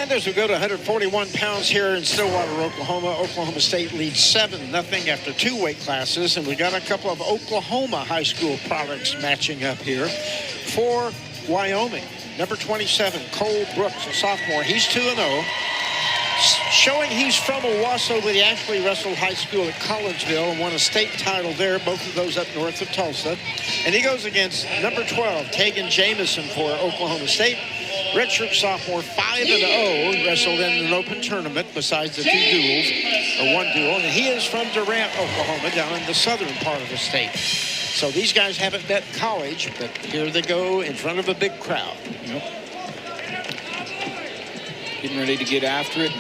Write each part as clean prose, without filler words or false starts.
And as we go to 141 pounds here in Stillwater, Oklahoma, Oklahoma State leads 7-0 after 2 weight classes. And we got a couple of Oklahoma high school products matching up here. For Wyoming, number 27, Cole Brooks, a sophomore. He's 2-0. Showing he's from Owasso, but he actually wrestled high school at Collegeville and won a state title there, both of those up north of Tulsa. And he goes against number 12, Tagen Jamison for Oklahoma State. Redshirt sophomore, 5-0, wrestled in an open tournament besides the 2 duels, or 1 duel. And he is from Durant, Oklahoma, down in the southern part of the state. So these guys haven't met college, but here they go in front of a big crowd. Yep. Getting ready to get after it.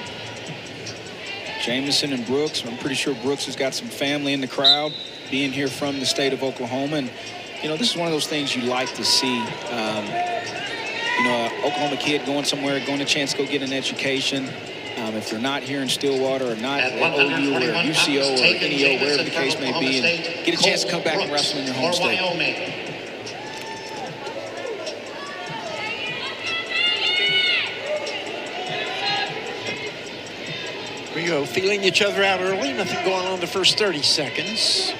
Jamison and Brooks. I'm pretty sure Brooks has got some family in the crowd, being here from the state of Oklahoma. And, you know, this is one of those things you like to see. You know, an Oklahoma kid going somewhere, going a chance to go get an education. If they're not here in Stillwater or not at OU or UCO or NEO, wherever the case may be, and get a chance to come back and wrestle in your home state. Here we go, feeling each other out early. Nothing going on the first 30 seconds.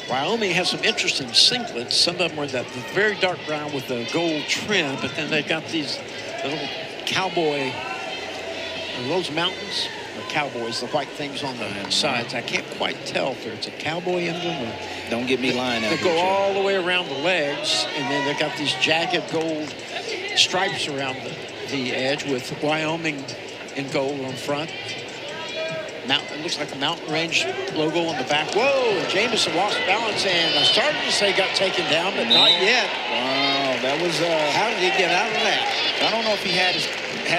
Wyoming has some interesting singlets. Some of them are that very dark brown with the gold trim, but then they've got these little cowboy, are those mountains or cowboys, the white things on the sides. I can't quite tell if it's a cowboy emblem or... Don't get me lying. They go all the way around the legs, and then they've got these jagged gold stripes around the edge with Wyoming in gold on front. It looks like a mountain range logo on the back. Whoa, Jamison lost balance, and I started to say got taken down, but not yet. Wow, that was... how did he get out of that? I don't know if he had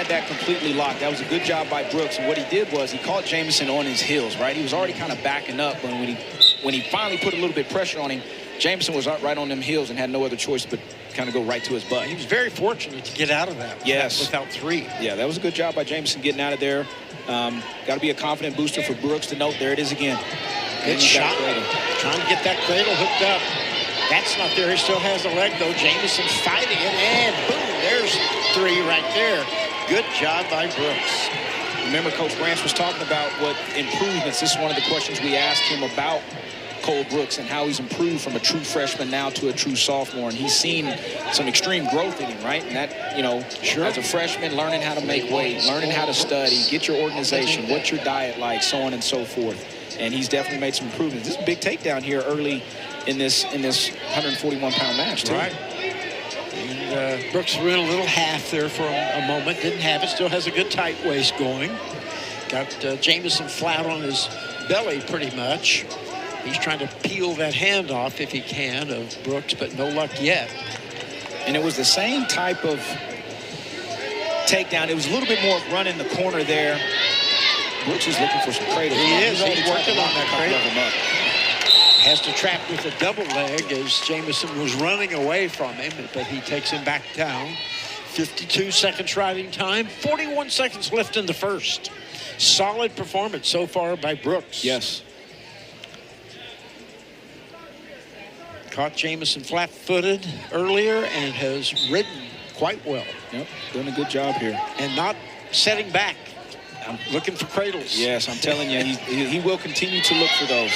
that completely locked. That was a good job by Brooks, and what he did was he caught Jamison on his heels, right? He was already kind of backing up, but when he finally put a little bit of pressure on him, Jamison was right on them heels and had no other choice but kind of go right to his butt. He was very fortunate to get out of that. Yes. Without 3. Yeah, that was a good job by Jamison getting out of there. Got to be a confident booster for Brooks to note. There it is again. Good shot. Trying to get that cradle hooked up. That's not there. He still has a leg, though. Jamison fighting it, and boom, there's 3 right there. Good job by Brooks. Remember, Coach Branch was talking about what improvements. This is one of the questions we asked him about Cole Brooks and how he's improved from a true freshman now to a true sophomore. And he's seen some extreme growth in him, right? And that, you know, as a freshman, learning how to make weight, learning how to study, get your organization, what's your diet like, so on and so forth. And he's definitely made some improvements. This is a big takedown here early in this 141-pound match, too. Right. And Brooks threw in a little half there for a moment. Didn't have it. Still has a good tight waist going. Got Jamison flat on his belly pretty much. He's trying to peel that hand off if he can of Brooks, but no luck yet. And it was the same type of takedown. It was a little bit more run in the corner there. Brooks is looking for some cradle. He is. He's working on that cradle. Has to trap with a double leg as Jamison was running away from him, but he takes him back down. 52 seconds riding time. 41 seconds left in the first. Solid performance so far by Brooks. Yes. Caught Jamison flat-footed earlier and has ridden quite well. Yep, doing a good job here. And not setting back. I'm looking for cradles. Yes, I'm telling you, he will continue to look for those.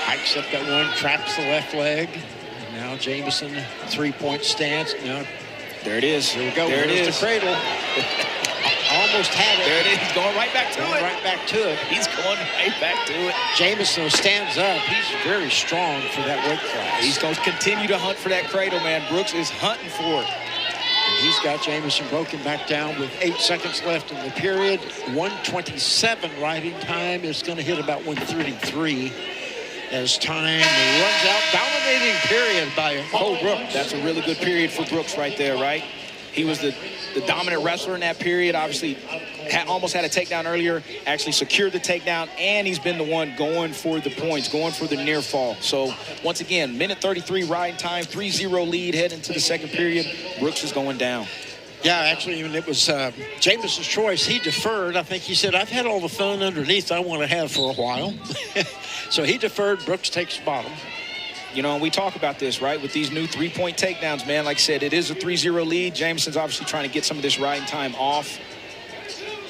Hikes up that one, traps the left leg. And now Jamison, 3-point stance. Now, there it is. Here we go. There it is. The cradle. Almost had it. There it is. He's going right back to it. Right back to it. He's going right back to it. Jamison stands up. He's very strong for that weight class. He's going to continue to hunt for that cradle, man. Brooks is hunting for it. And he's got Jamison broken back down with 8 seconds left in the period. 1:27 riding time. Is going to hit about 1:33 as time runs out. Dominating period by Cole Brooks. That's a really good period for Brooks right there, right? He was the dominant wrestler in that period. Obviously, almost had a takedown earlier, actually secured the takedown, and he's been the one going for the points, going for the near fall. So, once again, minute 33 riding time, 3-0 lead heading into the second period. Brooks is going down. Yeah, actually, even it was Jamison's choice. He deferred. I think he said, I've had all the fun underneath I want to have for a while. So he deferred. Brooks takes bottom. You know, and we talk about this, right, with these new three-point takedowns, man. Like I said, it is a 3-0 lead. Jamison's obviously trying to get some of this riding time off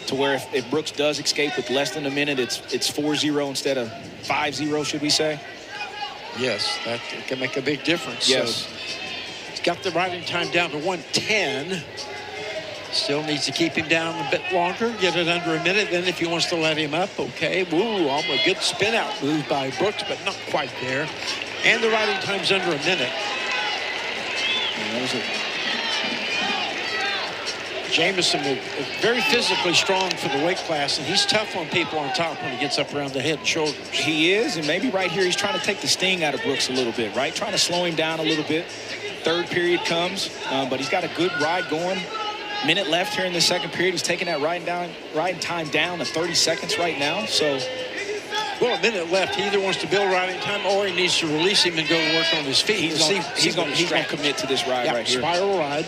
to where if Brooks does escape with less than a minute, it's 4-0 instead of 5-0, should we say? Yes, that can make a big difference. Yes. So he's got the riding time down to 1:10. Still needs to keep him down a bit longer, get it under a minute. Then if he wants to let him up, okay. Woo, almost a good spin out move by Brooks, but not quite there. And the riding time's under a minute. Jamison is very physically strong for the weight class, and he's tough on people on top when he gets up around the head and shoulders. He is, and maybe right here he's trying to take the sting out of Brooks a little bit, right? Trying to slow him down a little bit. Third period comes, but he's got a good ride going. Minute left here in the second period. He's taking that riding time down to 30 seconds right now. So, well, a minute left. He either wants to build riding time or he needs to release him and go to work on his feet. He's going to commit to this ride right here. Spiral ride.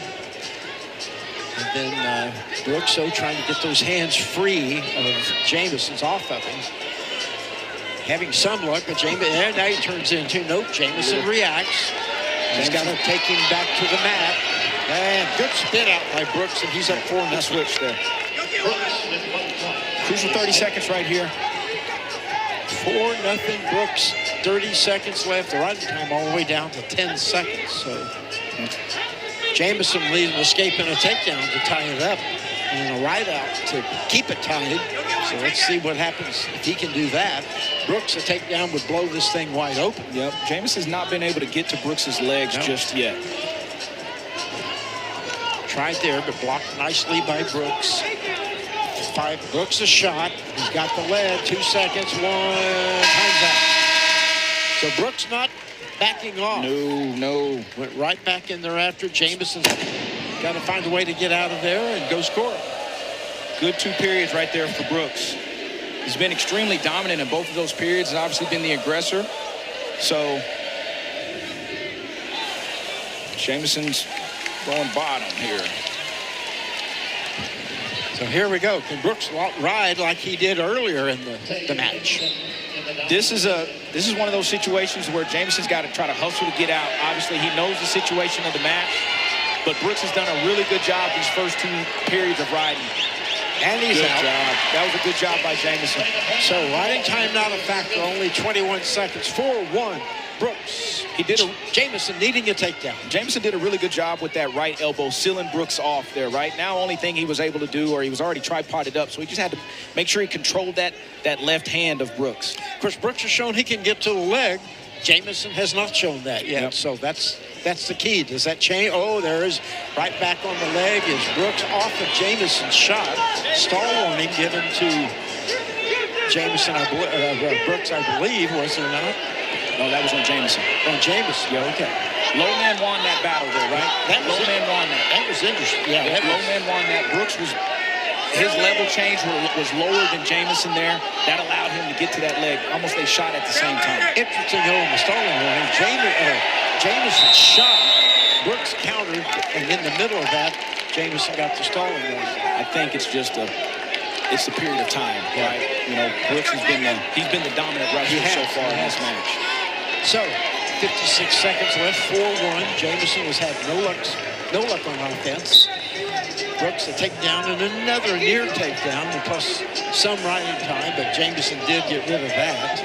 And then Brooks, so trying to get those hands free of Jamison's off of him. Having some luck, but now he turns into nope. Jamison reacts. He's got to take him back to the mat. And good spin out by Brooks, and he's up 4-0. Switch there. Crucial 30 seconds right here. 4-0 Brooks. 30 seconds left. The riding time all the way down to 10 seconds. So Jamison leads an escape and a takedown to tie it up, and a ride out to keep it tied. So let's see what happens if he can do that. Brooks, a takedown would blow this thing wide open. Yep. Jamison's not been able to get to Brooks's legs just yet. Tried there, but blocked nicely by Brooks. Brooks a shot. He's got the lead. 2 seconds. Time's out. So Brooks not backing off. No. Went right back in there after. Jamison's got to find a way to get out of there and go score. Good 2 periods right there for Brooks. He's been extremely dominant in both of those periods and obviously been the aggressor. So Jamison's going bottom here. So here we go. Can Brooks ride like he did earlier in the match? This is one of those situations where Jamison's got to try to hustle to get out. Obviously, he knows the situation of the match, but Brooks has done a really good job these first 2 periods of riding. And he's out. That was a good job by Jamison. So riding time not a factor, only 21 seconds. 4-1 Brooks. Jamison needing a takedown. Jamison did a really good job with that right elbow, sealing Brooks off there, right? Now, only thing he was able to do, or he was already tripoded up, so he just had to make sure he controlled that left hand of Brooks. Of course, Brooks has shown he can get to the leg. Jamison has not shown that yet. Yep. So that's the key. Does that change? Oh, there is right back on the leg is Brooks off of Jamison's shot. Stall warning given to Jamison, Brooks, I believe, was there not? No, that was on Jamison. On Jamison, yeah, okay. Low man won that battle there, right? Low man won that. That was interesting. Yeah, low man won that. Brooks his level change was lower than Jamison there. That allowed him to get to that leg. Almost they shot at the same time. Interesting though in the stalling warning. Jamison shot. Brooks countered, and in the middle of that, Jamison got the stalling warning. I think it's just the period of time, right? You know, Brooks he's been the dominant wrestler so far in this match. So, 56 seconds left, 4-1. Jamison has had no luck on offense. Brooks a takedown and another near takedown, and plus some riding time, but Jamison did get rid of that.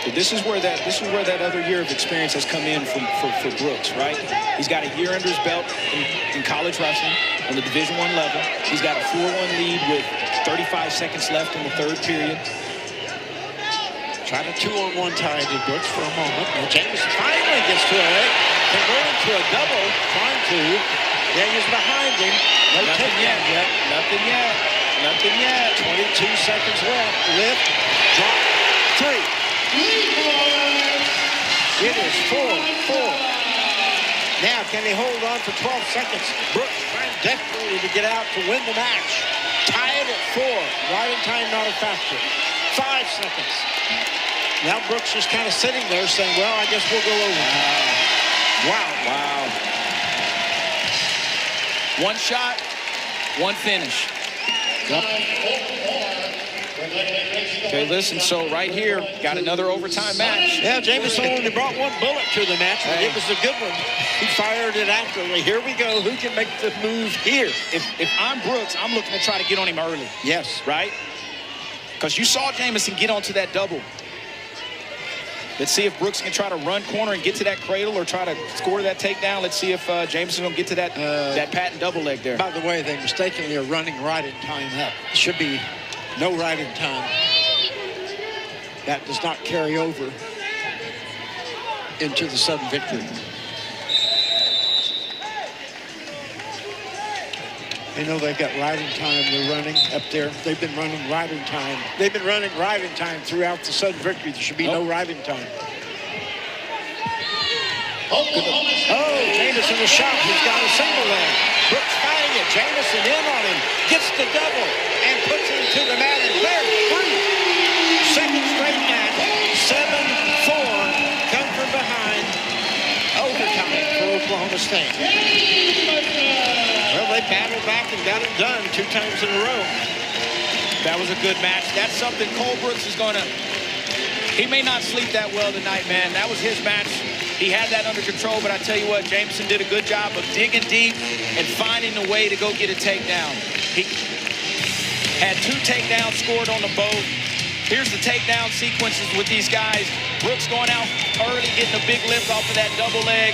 But this is where that other year of experience has come in for Brooks, right? He's got a year under his belt in college wrestling on the Division I level. He's got a 4-1 lead with 35 seconds left in the third period. Tried a 2-on-1 tie to Brooks for a moment. Now Jamison finally gets to it. Can go into a double, trying to. Yeah, he's behind him. Nothing yet. Nothing yet. 22 seconds left. Lift, drop, 3. It is 4-4. Now, can he hold on for 12 seconds? Brooks trying desperately to get out to win the match. Tied at 4. Riding time not a factor. 5 seconds. Now Brooks just kind of sitting there saying, well, I guess we'll go over. Wow. One shot, one finish. Yep. Okay, listen, so right here, got another overtime match. Yeah, Jamison only brought one bullet to the match, but it was a good one. He fired it accurately. Here we go. Who can make the move here? If I'm Brooks, I'm looking to try to get on him early. Yes. Right? Because you saw Jamison get onto that double. Let's see if Brooks can try to run corner and get to that cradle or try to score that takedown. Let's see if Jamison will get to that that patent double leg there. By the way, they mistakenly are running right in time up. It should be no right in time. That does not carry over into the sudden victory. They know they've got right in time. They're running up there. They've been running right in time. They've been running right in time throughout the sudden victory. There should be no right in time. Oh, Jamison a shot. He's got a single leg. Brooks fighting it. Jamison in on him. Gets the double and puts him to the mat. And there's three. Second straight match. 7-4. Come from behind. Overtime for Oklahoma State. Well, they battled back and got it done 2 times in a row. That was a good match. That's something Cole Brooks is going to... He may not sleep that well tonight, man. That was his match. He had that under control, but I tell you what, Jamison did a good job of digging deep and finding a way to go get a takedown. He had 2 takedowns scored on the boat. Here's the takedown sequences with these guys. Brooks going out early, getting a big lift off of that double leg,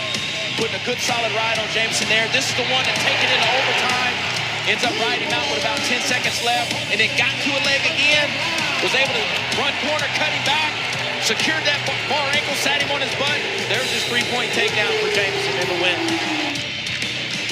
putting a good solid ride on Jamison there. This is the one that take it into overtime. Ends up riding him out with about 10 seconds left, and then got to a leg again. Was able to run corner, cut him back, secured that bar ankle, sat him on his butt. There's his 3-point takedown for Jamison in the win.